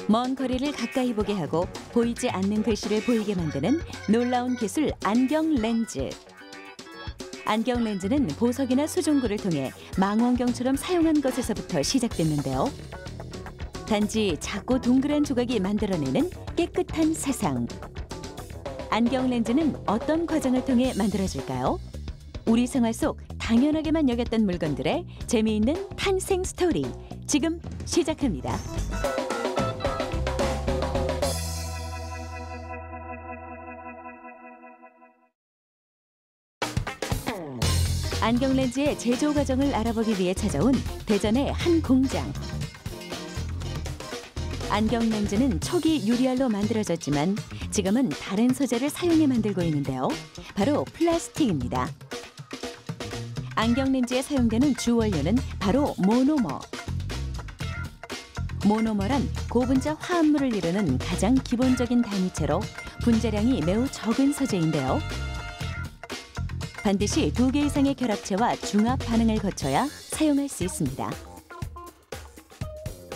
먼 거리를 가까이 보게 하고 보이지 않는 글씨를 보이게 만드는 놀라운 기술 안경 렌즈. 안경 렌즈는 보석이나 수증구를 통해 망원경처럼 사용한 것에서부터 시작됐는데요. 단지 작고 동그란 조각이 만들어내는 깨끗한 세상. 안경 렌즈는 어떤 과정을 통해 만들어질까요? 우리 생활 속 당연하게만 여겼던 물건들의 재미있는 탄생 스토리 지금 시작합니다. 안경 렌즈의 제조 과정을 알아보기 위해 찾아온 대전의 한 공장. 안경 렌즈는 초기 유리알로 만들어졌지만 지금은 다른 소재를 사용해 만들고 있는데요. 바로 플라스틱입니다. 안경 렌즈에 사용되는 주 원료는 바로 모노머. 모노머란 고분자 화합물을 이루는 가장 기본적인 단위체로 분자량이 매우 적은 소재인데요. 반드시 2개 이상의 결합체와 중합 반응을 거쳐야 사용할 수 있습니다.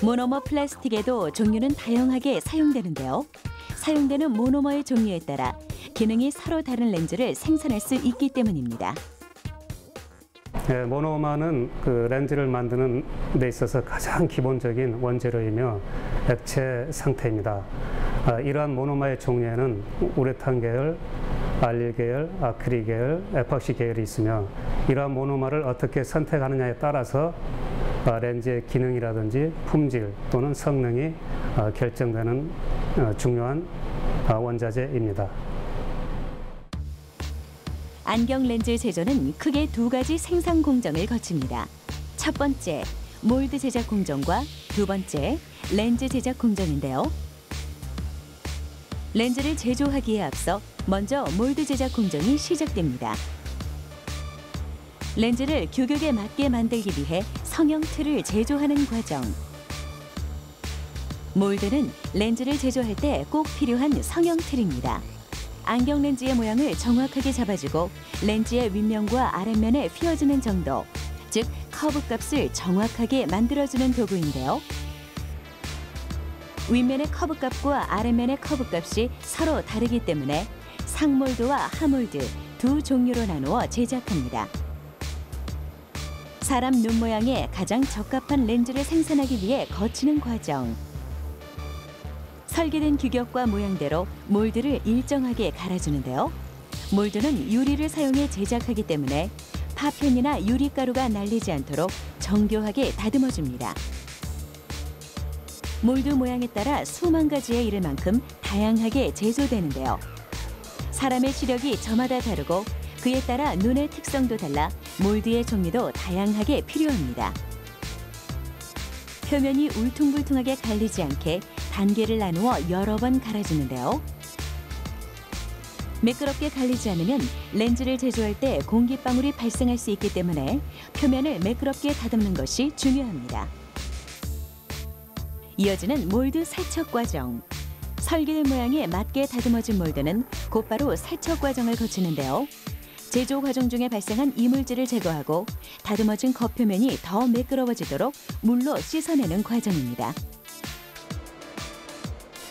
모노머 플라스틱에도 종류는 다양하게 사용되는데요. 사용되는 모노머의 종류에 따라 기능이 서로 다른 렌즈를 생산할 수 있기 때문입니다. 네, 모노머는 렌즈를 만드는 데 있어서 가장 기본적인 원재료이며 액체 상태입니다. 이러한 모노머의 종류에는 우레탄 계열, 알릴 계열, 아크릴 계열, 에폭시 계열이 있으며 이러한 모노머를 어떻게 선택하느냐에 따라서 렌즈의 기능이라든지 품질 또는 성능이 결정되는 중요한 원자재입니다. 안경 렌즈 제조는 크게 2가지 생산 공정을 거칩니다. 첫 번째, 몰드 제작 공정과 두 번째, 렌즈 제작 공정인데요. 렌즈를 제조하기에 앞서 먼저 몰드 제작 공정이 시작됩니다. 렌즈를 규격에 맞게 만들기 위해 성형 틀을 제조하는 과정. 몰드는 렌즈를 제조할 때 꼭 필요한 성형 틀입니다. 안경 렌즈의 모양을 정확하게 잡아주고 렌즈의 윗면과 아랫면에 휘어지는 정도, 즉 커브 값을 정확하게 만들어주는 도구인데요. 윗면의 커브 값과 아랫면의 커브 값이 서로 다르기 때문에 상몰드와 하몰드 두 종류로 나누어 제작합니다. 사람 눈 모양에 가장 적합한 렌즈를 생산하기 위해 거치는 과정. 설계된 규격과 모양대로 몰드를 일정하게 갈아주는데요. 몰드는 유리를 사용해 제작하기 때문에 파편이나 유리가루가 날리지 않도록 정교하게 다듬어줍니다. 몰드 모양에 따라 수만 가지의 이를 만큼 다양하게 제조되는데요. 사람의 시력이 저마다 다르고 그에 따라 눈의 특성도 달라 몰드의 종류도 다양하게 필요합니다. 표면이 울퉁불퉁하게 갈리지 않게 단계를 나누어 여러 번 갈아주는데요. 매끄럽게 갈리지 않으면 렌즈를 제조할 때 공기방울이 발생할 수 있기 때문에 표면을 매끄럽게 다듬는 것이 중요합니다. 이어지는 몰드 세척 과정. 설계된 모양에 맞게 다듬어진 몰드는 곧바로 세척 과정을 거치는데요. 제조 과정 중에 발생한 이물질을 제거하고 다듬어진 겉표면이 더 매끄러워지도록 물로 씻어내는 과정입니다.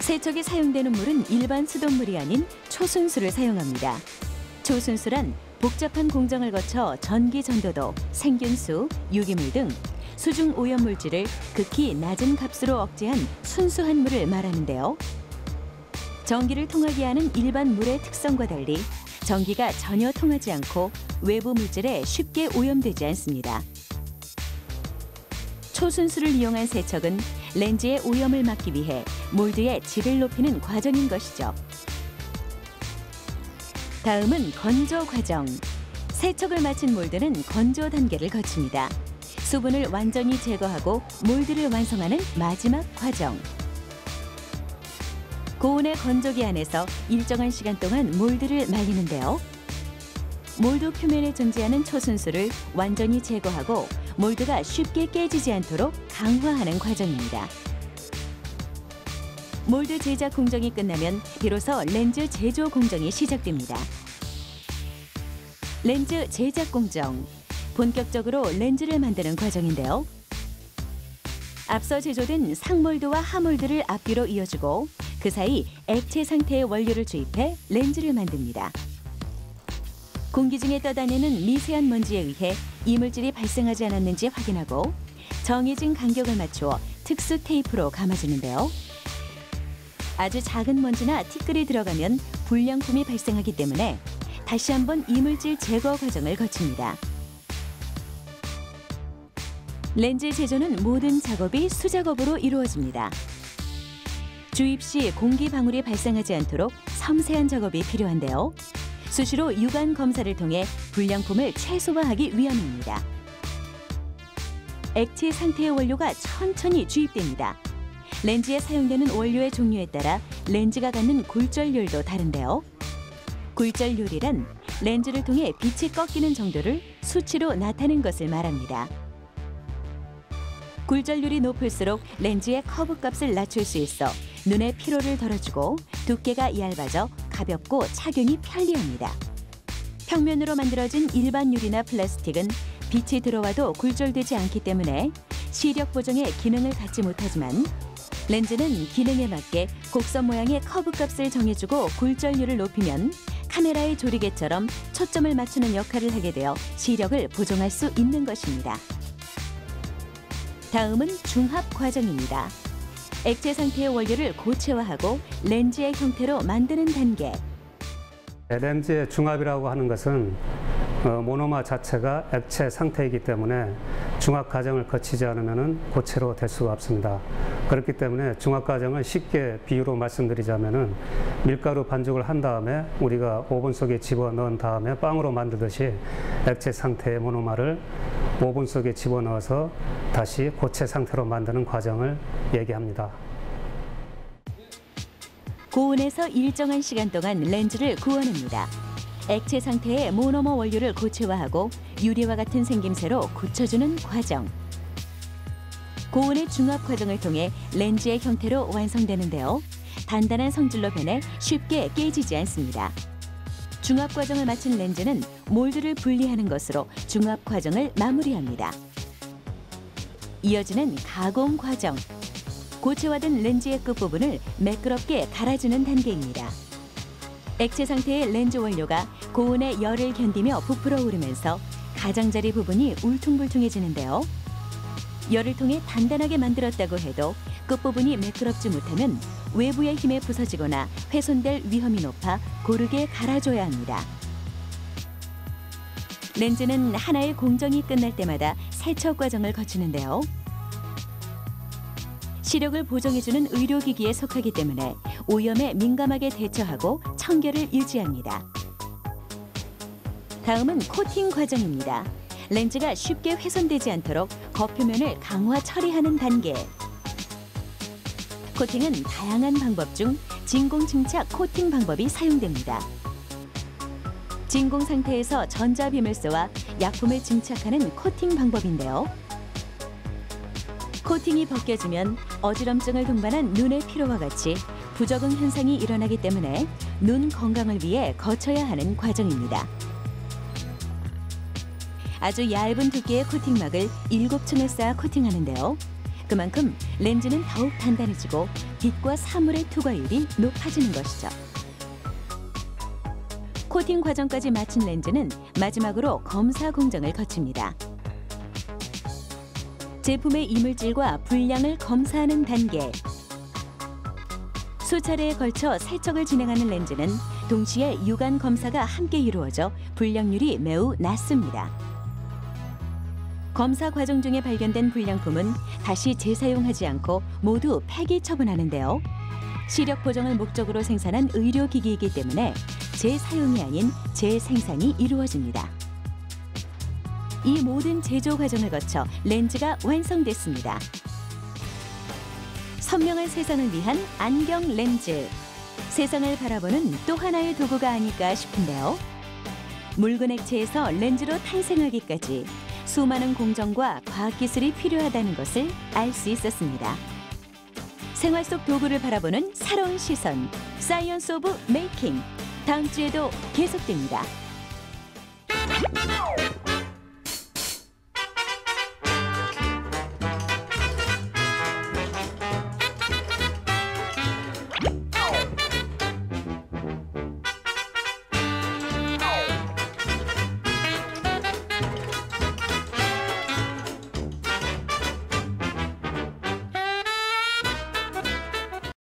세척에 사용되는 물은 일반 수돗물이 아닌 초순수를 사용합니다. 초순수란 복잡한 공정을 거쳐 전기 전도도, 생균수, 유기물 등 수중 오염 물질을 극히 낮은 값으로 억제한 순수한 물을 말하는데요. 전기를 통하게 하는 일반 물의 특성과 달리 전기가 전혀 통하지 않고 외부 물질에 쉽게 오염되지 않습니다. 초순수를 이용한 세척은 렌즈의 오염을 막기 위해 몰드의 질을 높이는 과정인 것이죠. 다음은 건조 과정. 세척을 마친 몰드는 건조 단계를 거칩니다. 수분을 완전히 제거하고 몰드를 완성하는 마지막 과정. 고온의 건조기 안에서 일정한 시간 동안 몰드를 말리는데요. 몰드 표면에 존재하는 초순수를 완전히 제거하고 몰드가 쉽게 깨지지 않도록 강화하는 과정입니다. 몰드 제작 공정이 끝나면 비로소 렌즈 제조 공정이 시작됩니다. 렌즈 제작 공정. 본격적으로 렌즈를 만드는 과정인데요. 앞서 제조된 상몰드와 하몰드를 앞뒤로 이어주고 그 사이 액체 상태의 원료를 주입해 렌즈를 만듭니다. 공기 중에 떠다니는 미세한 먼지에 의해 이물질이 발생하지 않았는지 확인하고 정해진 간격을 맞추어 특수 테이프로 감아주는데요. 아주 작은 먼지나 티끌이 들어가면 불량품이 발생하기 때문에 다시 한번 이물질 제거 과정을 거칩니다. 렌즈 제조는 모든 작업이 수작업으로 이루어집니다. 주입 시 공기 방울이 발생하지 않도록 섬세한 작업이 필요한데요. 수시로 유관 검사를 통해 불량품을 최소화하기 위함입니다. 액체 상태의 원료가 천천히 주입됩니다. 렌즈에 사용되는 원료의 종류에 따라 렌즈가 갖는 굴절률도 다른데요. 굴절률이란 렌즈를 통해 빛이 꺾이는 정도를 수치로 나타낸 것을 말합니다. 굴절률이 높을수록 렌즈의 커브 값을 낮출 수 있어 눈의 피로를 덜어주고 두께가 얇아져 가볍고 착용이 편리합니다. 평면으로 만들어진 일반 유리나 플라스틱은 빛이 들어와도 굴절되지 않기 때문에 시력 보정에 기능을 갖지 못하지만 렌즈는 기능에 맞게 곡선 모양의 커브 값을 정해주고 굴절률을 높이면 카메라의 조리개처럼 초점을 맞추는 역할을 하게 되어 시력을 보정할 수 있는 것입니다. 다음은 중합 과정입니다. 액체 상태의 원료를 고체화하고 렌즈의 형태로 만드는 단계. 렌즈의 중합이라고 하는 것은 모노마 자체가 액체 상태이기 때문에 중합 과정을 거치지 않으면 고체로 될 수가 없습니다. 그렇기 때문에 중합 과정을 쉽게 비유로 말씀드리자면은 밀가루 반죽을 한 다음에 우리가 오븐 속에 집어넣은 다음에 빵으로 만들듯이 액체 상태의 모노마를 오븐 속에 집어넣어서 다시 고체 상태로 만드는 과정을 얘기합니다. 고온에서 일정한 시간 동안 렌즈를 구워냅니다. 액체 상태의 모노머 원료를 고체화하고 유리와 같은 생김새로 굳혀주는 과정. 고온의 중합 과정을 통해 렌즈의 형태로 완성되는데요. 단단한 성질로 변해 쉽게 깨지지 않습니다. 중합 과정을 마친 렌즈는 몰드를 분리하는 것으로 중합 과정을 마무리합니다. 이어지는 가공 과정. 고체화된 렌즈의 끝부분을 매끄럽게 갈아주는 단계입니다. 액체 상태의 렌즈 원료가 고온의 열을 견디며 부풀어 오르면서 가장자리 부분이 울퉁불퉁해지는데요. 열을 통해 단단하게 만들었다고 해도 끝부분이 매끄럽지 못하면 외부의 힘에 부서지거나 훼손될 위험이 높아 고르게 갈아줘야 합니다. 렌즈는 하나의 공정이 끝날 때마다 세척 과정을 거치는데요. 시력을 보정해주는 의료기기에 속하기 때문에 오염에 민감하게 대처하고 청결을 유지합니다. 다음은 코팅 과정입니다. 렌즈가 쉽게 훼손되지 않도록 겉표면을 강화 처리하는 단계. 코팅은 다양한 방법 중 진공 증착 코팅 방법이 사용됩니다. 진공 상태에서 전자비물소와 약품을 증착하는 코팅 방법인데요. 코팅이 벗겨지면 어지럼증을 동반한 눈의 피로와 같이 부적응 현상이 일어나기 때문에 눈 건강을 위해 거쳐야 하는 과정입니다. 아주 얇은 두께의 코팅막을 7층을 쌓아 코팅하는데요. 그만큼 렌즈는 더욱 단단해지고 빛과 사물의 투과율이 높아지는 것이죠. 코팅 과정까지 마친 렌즈는 마지막으로 검사 공정을 거칩니다. 제품의 이물질과 불량을 검사하는 단계. 수차례에 걸쳐 세척을 진행하는 렌즈는 동시에 유관 검사가 함께 이루어져 불량률이 매우 낮습니다. 검사 과정 중에 발견된 불량품은 다시 재사용하지 않고 모두 폐기 처분하는데요. 시력 보정을 목적으로 생산한 의료기기이기 때문에 재사용이 아닌 재생산이 이루어집니다. 이 모든 제조 과정을 거쳐 렌즈가 완성됐습니다. 선명한 세상을 위한 안경 렌즈. 세상을 바라보는 또 하나의 도구가 아닐까 싶은데요. 묽은 액체에서 렌즈로 탄생하기까지 수많은 공정과 과학기술이 필요하다는 것을 알 수 있었습니다. 생활 속 도구를 바라보는 새로운 시선, 사이언스 오브 메이킹. 다음 주에도 계속됩니다.